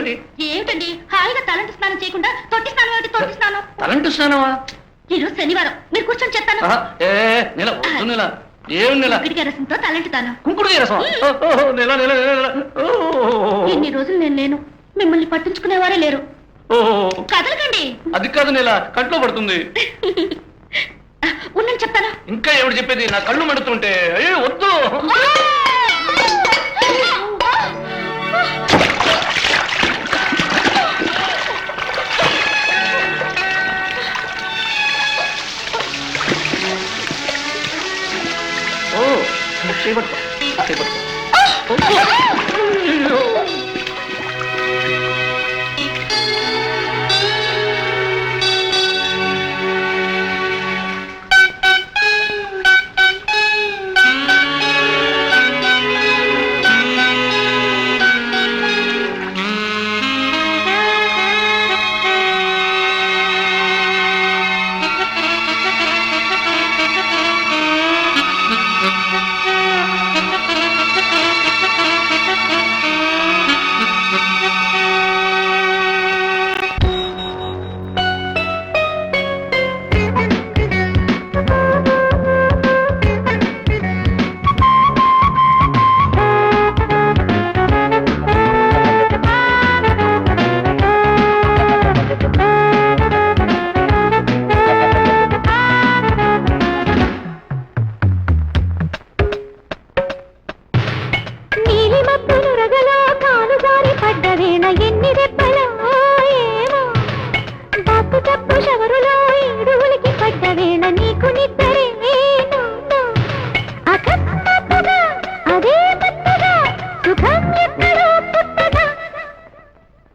ఏమిటి ఏమిటండి హాయిగా తలంటు స్నానం చేయకుండా తొట్టి స్నానం ఏమిటి తొట్టి స్నానం తలంటు స్నానమా ఈరోజు శనివారం మీరు కూర్చొని చెప్తాను నెల ఏం నెల కుంకుడికాయ రసంతో తలంటుతాను కుంకుడుకాయ రసం నెల నెల నెల ఇన్ని రోజులు నేను లేను మిమ్మల్ని పట్టించుకునేవారే లేరు కదలకండి అది కాదు నెల కంట్లో పడుతుంది ఉన్నని చెప్తాను ఇంకా ఎవడు చెప్పేది నా కళ్ళు మండుతుంటే అయ్యో వద్దు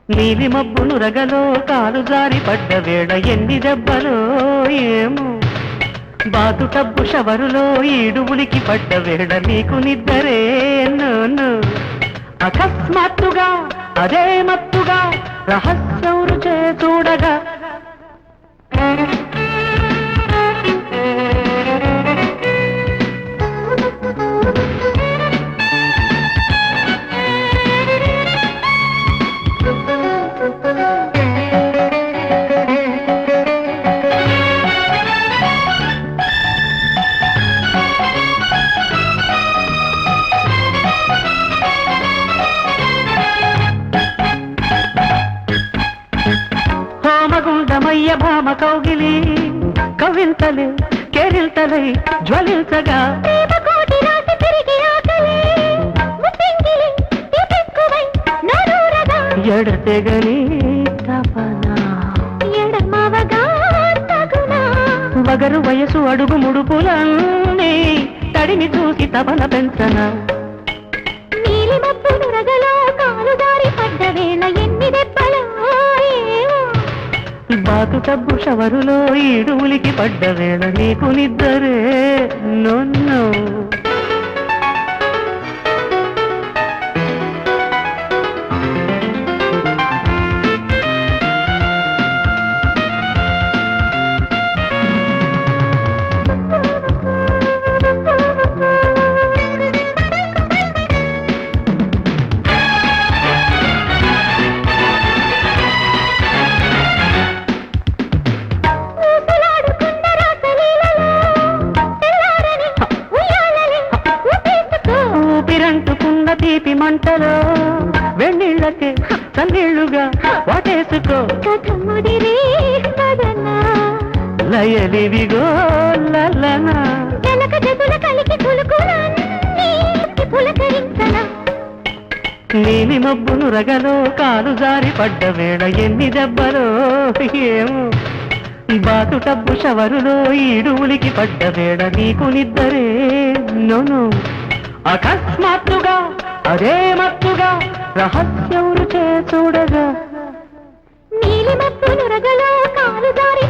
నీలి మబ్బును రగలో కాలు జారి పడ్డ వేళ ఎన్ని దెబ్బలో ఏమో బాతు టబ్బు షవరులో ఈడువులికి పడ్డ వేళ నీకు నిద్దరే నన్ను అకస్మాత్తుగా అదే మత్తుగా రహస్యం రుచే చూడగా హోమగుండమయ్య భామ కౌగిలి కవింతలే కేరింతలై జ్వలించగా ఎడతెగని వగరు వయసు అడుగు ముడుపులన్నీ తడిని చూసి తపన పెంచనా నీలి మబ్బును రగలో కాలు దారి పడ్డ వేళ ఎన్ని దెబ్బలో బాతు టబ్బు షవరులో ఈడువులికి పడ్డ వేళ నీకు నిద్దరే నన్ను తీపి మంటలో వెన్నీళ్ళకే చన్నీళ్లుగా వాటేసుకో లయలివిగో లలనా నీలి మబ్బును రగలో కాలు జారి పడ్డ వేళ ఎన్ని దెబ్బలో ఏమో బాతు టబ్బు షవరులో ఈడువులికి పడ్డ వేళ నీకు నిద్దరే నోను అకస్మాత్తుగా అదే మత్తుగా రహస్యం రుచే చూడగా నీలి మబ్బును రగలో కాలు దారి